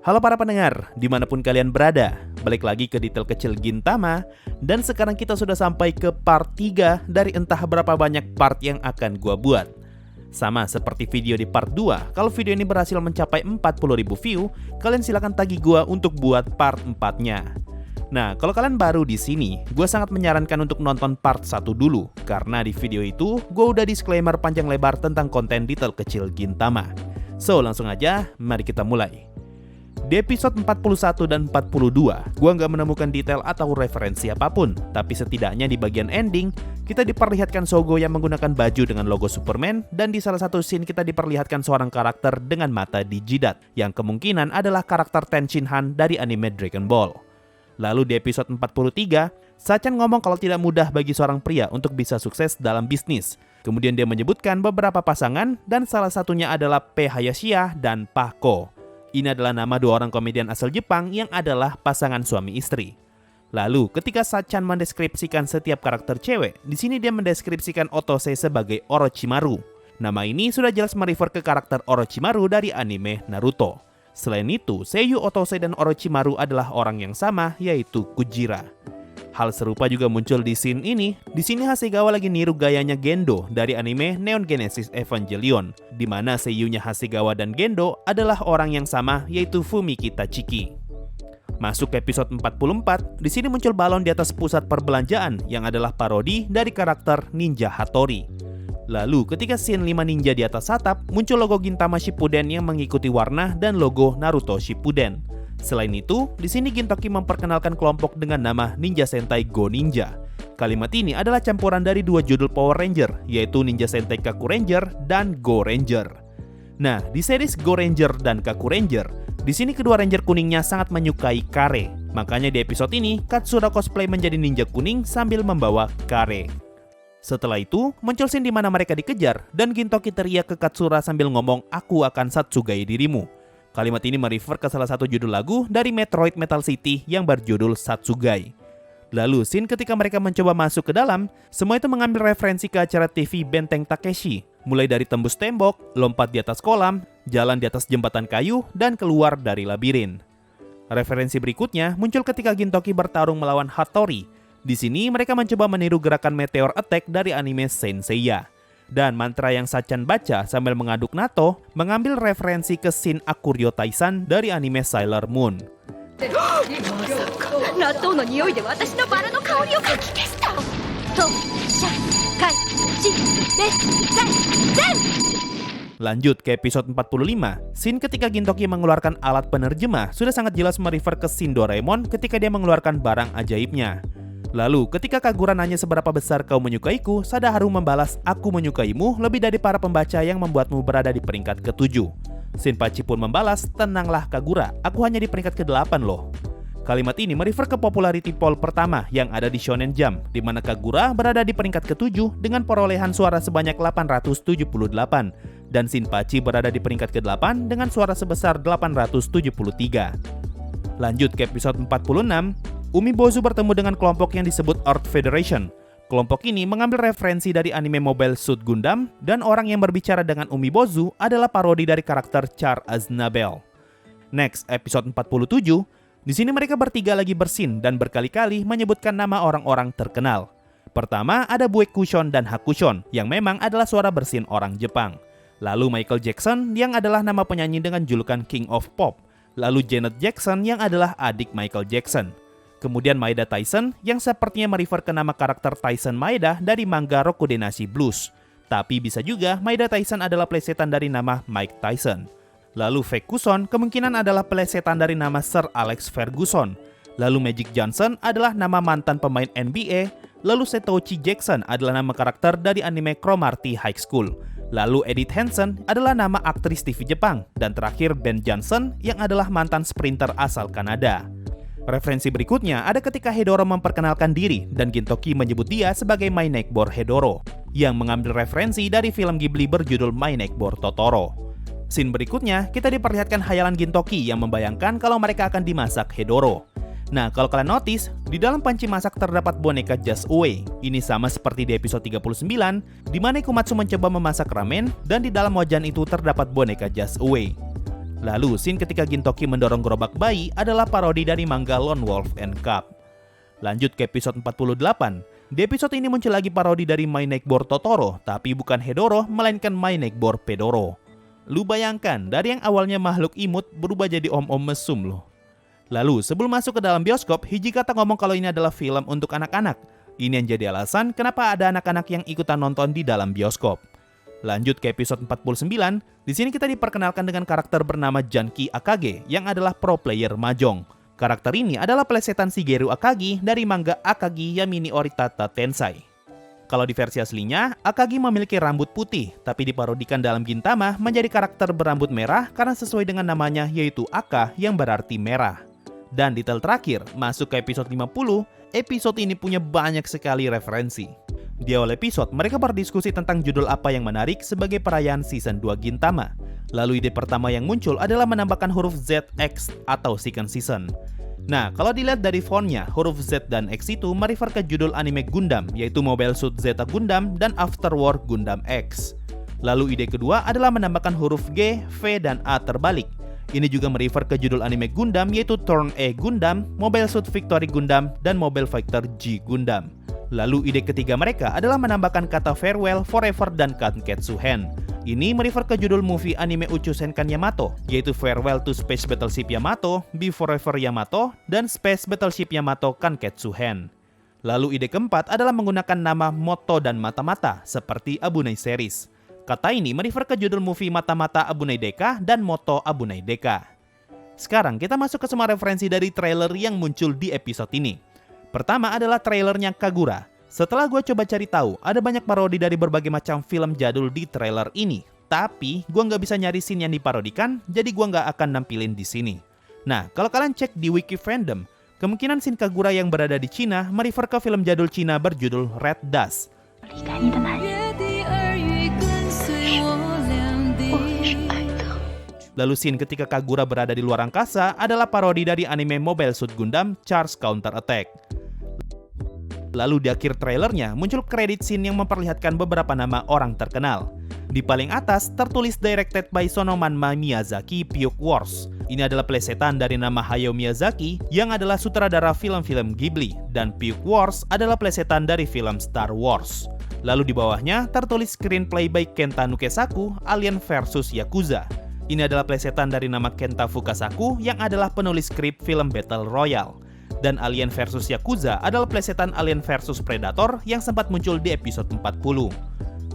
Halo para pendengar, dimanapun kalian berada, balik lagi ke Detail Kecil Gintama. Dan sekarang kita sudah sampai ke part 3 dari entah berapa banyak part yang akan gua buat. Sama seperti video di part 2, kalau video ini berhasil mencapai 40.000 view, kalian silakan tagih gua untuk buat part 4-nya. Nah, kalau kalian baru di sini, gua sangat menyarankan untuk nonton part 1 dulu, karena di video itu gua udah disclaimer panjang lebar tentang konten Detail Kecil Gintama. So, langsung aja, mari kita mulai. Di episode 41 dan 42, gua nggak menemukan detail atau referensi apapun, tapi setidaknya di bagian ending, kita diperlihatkan Sogo yang menggunakan baju dengan logo Superman, dan di salah satu scene kita diperlihatkan seorang karakter dengan mata di jidat, yang kemungkinan adalah karakter Ten Shinhan dari anime Dragon Ball. Lalu di episode 43, Sachan ngomong kalau tidak mudah bagi seorang pria untuk bisa sukses dalam bisnis. Kemudian dia menyebutkan beberapa pasangan, dan salah satunya adalah P. Hayashia dan Pako. Ini adalah nama dua orang komedian asal Jepang yang adalah pasangan suami istri. Lalu, ketika Sachan mendeskripsikan setiap karakter cewek, di sini dia mendeskripsikan Otose sebagai Orochimaru. Nama ini sudah jelas merefer ke karakter Orochimaru dari anime Naruto. Selain itu, Seiyu Otose dan Orochimaru adalah orang yang sama, yaitu Kujira. Hal serupa juga muncul di scene ini. Di sini Hasegawa lagi niru gayanya Gendo dari anime Neon Genesis Evangelion, di mana seiyunya Hasegawa dan Gendo adalah orang yang sama, yaitu Fumiki Tachiki. Masuk ke episode 44, di sini muncul balon di atas pusat perbelanjaan yang adalah parodi dari karakter Ninja Hattori. Lalu ketika scene 5 ninja di atas atap, muncul logo Gintama Shippuden yang mengikuti warna dan logo Naruto Shippuden. Selain itu, di sini Gintoki memperkenalkan kelompok dengan nama Ninja Sentai Go Ninja. Kalimat ini adalah campuran dari dua judul Power Ranger, yaitu Ninja Sentai Kaku Ranger dan Go Ranger. Nah, di series Go Ranger dan Kaku Ranger, di sini kedua Ranger kuningnya sangat menyukai kare. Makanya di episode ini, Katsura cosplay menjadi ninja kuning sambil membawa kare. Setelah itu, muncul scene di mana mereka dikejar, dan Gintoki teriak ke Katsura sambil ngomong, "Aku akan Satsugai dirimu." Kalimat ini merefer ke salah satu judul lagu dari Metroid Metal City yang berjudul Satsugai. Lalu, scene ketika mereka mencoba masuk ke dalam, semua itu mengambil referensi ke acara TV Benteng Takeshi, mulai dari tembus tembok, lompat di atas kolam, jalan di atas jembatan kayu, dan keluar dari labirin. Referensi berikutnya muncul ketika Gintoki bertarung melawan Hattori. Di sini mereka mencoba meniru gerakan Meteor Attack dari anime Saint Seiya. Dan mantra yang Sachan baca sambil mengaduk natto mengambil referensi ke scene Akuryo Taisan dari anime Sailor Moon. Lanjut ke episode 45, scene ketika Gintoki mengeluarkan alat penerjemah sudah sangat jelas merefer ke scene Doraemon ketika dia mengeluarkan barang ajaibnya. Lalu, ketika Kagura nanya seberapa besar kau menyukaiku, Sadaharu membalas, "Aku menyukaimu lebih dari para pembaca yang membuatmu berada di peringkat ke-7. Shinpachi pun membalas, "Tenanglah Kagura, aku hanya di peringkat ke-8 loh." Kalimat ini merefer ke popularity poll pertama yang ada di Shonen Jump, di mana Kagura berada di peringkat ke-7 dengan perolehan suara sebanyak 878, dan Shinpachi berada di peringkat ke-8 dengan suara sebesar 873. Lanjut ke episode 46, Umibozu bertemu dengan kelompok yang disebut Earth Federation. Kelompok ini mengambil referensi dari anime Mobile Suit Gundam, dan orang yang berbicara dengan Umibozu adalah parodi dari karakter Char Aznable. Next, episode 47, di sini mereka bertiga lagi bersin dan berkali-kali menyebutkan nama orang-orang terkenal. Pertama ada Buekushon dan Hakushon, yang memang adalah suara bersin orang Jepang. Lalu Michael Jackson, yang adalah nama penyanyi dengan julukan King of Pop. Lalu Janet Jackson, yang adalah adik Michael Jackson. Kemudian Maeda Tyson, yang sepertinya merefer ke nama karakter Tyson Maeda dari manga Rokudenashi Blues. Tapi bisa juga Maeda Tyson adalah plesetan dari nama Mike Tyson. Lalu Ferguson kemungkinan adalah plesetan dari nama Sir Alex Ferguson. Lalu Magic Johnson adalah nama mantan pemain NBA. Lalu Setochi Jackson adalah nama karakter dari anime Cromartie High School. Lalu Edith Hansen adalah nama aktris TV Jepang. Dan terakhir Ben Johnson yang adalah mantan sprinter asal Kanada. Referensi berikutnya ada ketika Hedoro memperkenalkan diri dan Gintoki menyebut dia sebagai My Neighbor Hedoro, yang mengambil referensi dari film Ghibli berjudul My Neighbor Totoro. Scene berikutnya, kita diperlihatkan hayalan Gintoki yang membayangkan kalau mereka akan dimasak Hedoro. Nah, kalau kalian notice, di dalam panci masak terdapat boneka Just Away. Ini sama seperti di episode 39, di mana Ikumatsu mencoba memasak ramen, dan di dalam wajan itu terdapat boneka Just Away. Lalu, scene ketika Gintoki mendorong gerobak bayi adalah parodi dari manga Lone Wolf and Cub. Lanjut ke episode 48. Di episode ini muncul lagi parodi dari My Neighbor Totoro, tapi bukan Hedoro, melainkan My Neighbor Pedoro. Lu bayangkan, dari yang awalnya makhluk imut berubah jadi om-om mesum loh. Lalu, sebelum masuk ke dalam bioskop, Hijikata ngomong kalau ini adalah film untuk anak-anak. Ini yang jadi alasan kenapa ada anak-anak yang ikutan nonton di dalam bioskop. Lanjut ke episode 49, di sini kita diperkenalkan dengan karakter bernama Janki Akage yang adalah pro player mahjong. Karakter ini adalah plesetan Shigeru Akagi dari manga Akagi Yamini Oritata Tensai. Kalau di versi aslinya, Akagi memiliki rambut putih, tapi diparodikan dalam Gintama menjadi karakter berambut merah karena sesuai dengan namanya yaitu Aka yang berarti merah. Dan detail terakhir, masuk ke episode 50, episode ini punya banyak sekali referensi. Di awal episode, mereka berdiskusi tentang judul apa yang menarik sebagai perayaan season 2 Gintama. Lalu ide pertama yang muncul adalah menambahkan huruf ZX atau second season. Nah, kalau dilihat dari fontnya, huruf Z dan X itu merefer ke judul anime Gundam, yaitu Mobile Suit Zeta Gundam dan After War Gundam X. Lalu ide kedua adalah menambahkan huruf G, V, dan A terbalik. Ini juga merefer ke judul anime Gundam, yaitu Turn E Gundam, Mobile Suit Victory Gundam, dan Mobile Fighter G Gundam. Lalu ide ketiga mereka adalah menambahkan kata farewell, forever, dan kanketsu hen. Ini merefer ke judul movie anime Uchusenkan Yamato, yaitu Farewell to Space Battleship Yamato, Be Forever Yamato, dan Space Battleship Yamato Kanketsu hen. Lalu ide keempat adalah menggunakan nama Moto dan Mata-Mata, seperti Abunai series. Kata ini merefer ke judul movie Mata-Mata Abunai Deka dan Moto Abunai Deka. Sekarang kita masuk ke semua referensi dari trailer yang muncul di episode ini. Pertama adalah trailernya Kagura. Setelah gue coba cari tahu, ada banyak parodi dari berbagai macam film jadul di trailer ini. Tapi gue nggak bisa nyari scene yang diparodikan, jadi gue nggak akan nampilin di sini. Nah, kalau kalian cek di wiki fandom, kemungkinan scene Kagura yang berada di Cina merefer ke film jadul Cina berjudul Red Dust. Lalu scene ketika Kagura berada di luar angkasa adalah parodi dari anime Mobile Suit Gundam Charge Counter Attack. Lalu di akhir trailernya muncul kredit scene yang memperlihatkan beberapa nama orang terkenal. Di paling atas tertulis directed by Sonomanma Miyazaki Pyuk Wars. Ini adalah plesetan dari nama Hayao Miyazaki yang adalah sutradara film-film Ghibli, dan Pyuk Wars adalah plesetan dari film Star Wars. Lalu di bawahnya tertulis screenplay by Kenta Nukesaku, Alien vs Yakuza. Ini adalah plesetan dari nama Kenta Fukasaku yang adalah penulis skrip film Battle Royale. Dan Alien vs Yakuza adalah plesetan Alien vs Predator yang sempat muncul di episode 40.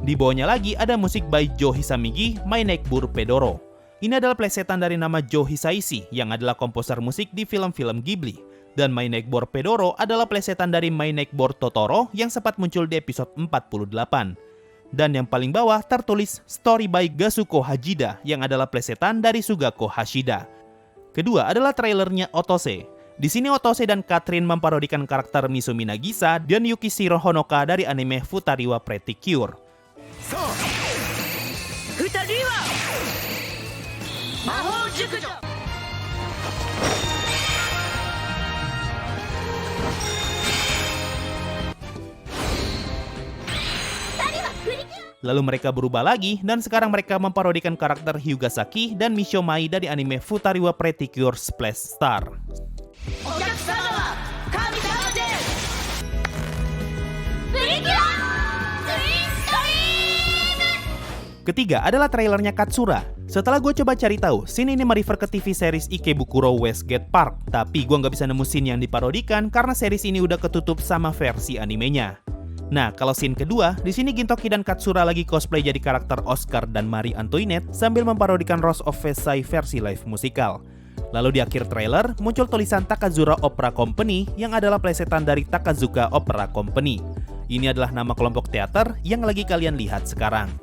Di bawahnya lagi ada musik by Joe Hisamigi, My Neighbor Pedoro. Ini adalah plesetan dari nama Joe Hisaishi yang adalah komposer musik di film-film Ghibli. Dan My Neighbor Pedoro adalah plesetan dari My Neighbor Totoro yang sempat muncul di episode 48. Dan yang paling bawah tertulis Story by Gasuko Hajida yang adalah plesetan dari Sugako Hashida. Kedua adalah trailernya Otose. Di sini Otose dan Katrin memparodikan karakter Misumi Nagisa dan Yukishiro Honoka dari anime Futariwa Pretty Cure. Lalu mereka berubah lagi dan sekarang mereka memparodikan karakter Hyugasaki dan Mishomai dari anime Futariwa Pretty Cure Splash Star. Ketiga adalah trailernya Katsura. Setelah gue coba cari tahu, scene ini merefer ke TV series Ikebukuro Westgate Park. Tapi gue nggak bisa nemu scene yang diparodikan karena series ini udah ketutup sama versi animenya. Nah, kalau scene kedua, di sini Gintoki dan Katsura lagi cosplay jadi karakter Oscar dan Marie Antoinette sambil memparodikan Rose of Versailles versi live musikal. Lalu di akhir trailer muncul tulisan Takazura Opera Company yang adalah plesetan dari Takazuka Opera Company. Ini adalah nama kelompok teater yang lagi kalian lihat sekarang.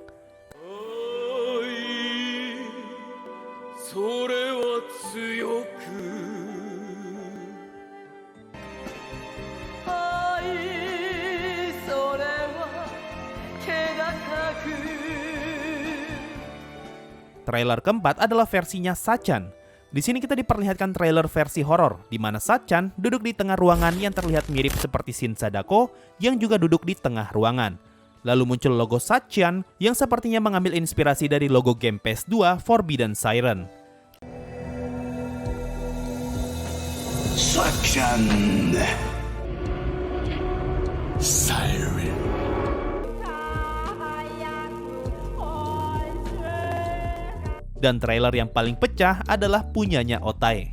Trailer keempat adalah versinya Sachan. Di sini kita diperlihatkan trailer versi horor, di mana Sachan duduk di tengah ruangan yang terlihat mirip seperti Shin Sadako yang juga duduk di tengah ruangan. Lalu muncul logo Sachan yang sepertinya mengambil inspirasi dari logo game PS2 Forbidden Siren. Destruction. Siren. Dan trailer yang paling pecah adalah punyanya Otae.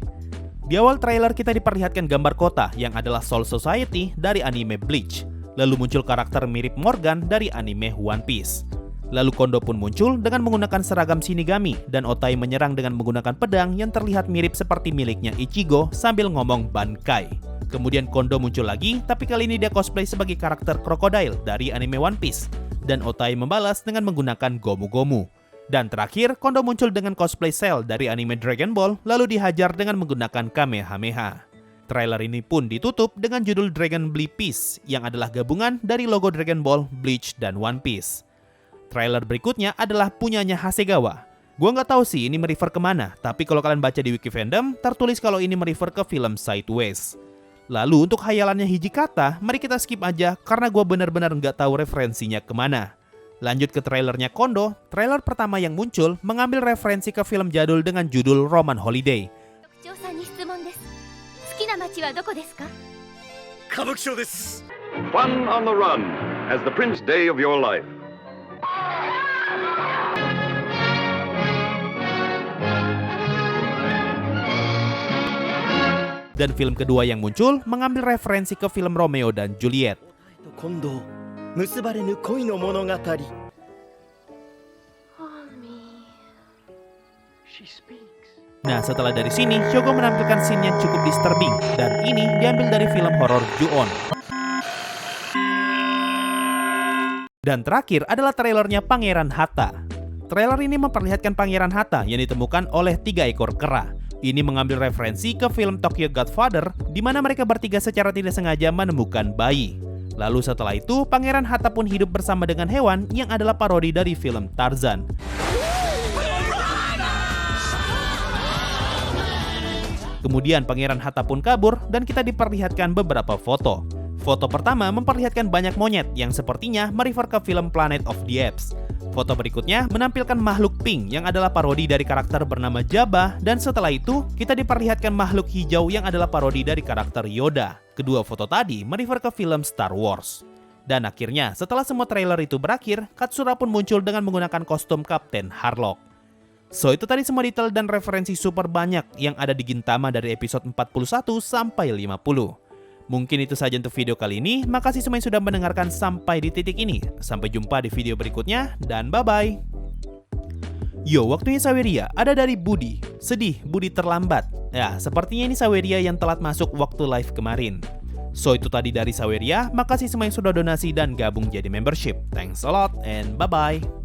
Di awal trailer kita diperlihatkan gambar kota yang adalah Soul Society dari anime Bleach. Lalu muncul karakter mirip Morgan dari anime One Piece. Lalu Kondo pun muncul dengan menggunakan seragam Shinigami dan Otae menyerang dengan menggunakan pedang yang terlihat mirip seperti miliknya Ichigo sambil ngomong Bankai. Kemudian Kondo muncul lagi, tapi kali ini dia cosplay sebagai karakter Crocodile dari anime One Piece. Dan Otae membalas dengan menggunakan Gomu Gomu. Dan terakhir, Kondo muncul dengan cosplay Cell dari anime Dragon Ball, lalu dihajar dengan menggunakan Kamehameha. Trailer ini pun ditutup dengan judul Dragon Blee Piece, yang adalah gabungan dari logo Dragon Ball, Bleach, dan One Piece. Trailer berikutnya adalah punyanya Hasegawa. Gua nggak tahu sih ini merefer kemana, tapi kalau kalian baca di wiki fandom, tertulis kalau ini merefer ke film Sideways. Lalu untuk hayalannya Hijikata, mari kita skip aja karena gua benar-benar nggak tahu referensinya kemana. Lanjut ke trailernya Kondo, trailer pertama yang muncul mengambil referensi ke film jadul dengan judul Roman Holiday. Kabukicho desu. Fun on the run as the Prince Day of your life. Dan film kedua yang muncul mengambil referensi ke film Romeo dan Juliet. Kondo, musubarenu koi no monogatari. She speaks. Nah, setelah dari sini, Shogo menampilkan scene yang cukup disturbing, dan ini diambil dari film horor Ju-on. Dan terakhir adalah trailernya Pangeran Hatta. Trailer ini memperlihatkan Pangeran Hatta yang ditemukan oleh 3 ekor kera. Ini mengambil referensi ke film Tokyo Godfather, di mana mereka bertiga secara tidak sengaja menemukan bayi. Lalu setelah itu, Pangeran Hatta pun hidup bersama dengan hewan yang adalah parodi dari film Tarzan. Kemudian Pangeran Hatta pun kabur dan kita diperlihatkan beberapa foto. Foto pertama memperlihatkan banyak monyet yang sepertinya merefer ke film Planet of the Apes. Foto berikutnya menampilkan makhluk pink yang adalah parodi dari karakter bernama Jabba, dan setelah itu kita diperlihatkan makhluk hijau yang adalah parodi dari karakter Yoda. Kedua foto tadi merefer ke film Star Wars. Dan akhirnya setelah semua trailer itu berakhir, Katsura pun muncul dengan menggunakan kostum Kapten Harlock. So itu tadi semua detail dan referensi super banyak yang ada di Gintama dari episode 41 sampai 50. Mungkin itu saja untuk video kali ini. Makasih semua yang sudah mendengarkan sampai di titik ini. Sampai jumpa di video berikutnya dan bye-bye. Yo, waktunya Saweria ada dari Budi. Sedih, Budi terlambat. Ya, sepertinya ini Saweria yang telat masuk waktu live kemarin. So itu tadi dari Saweria. Makasih semua yang sudah donasi dan gabung jadi membership. Thanks a lot and bye-bye.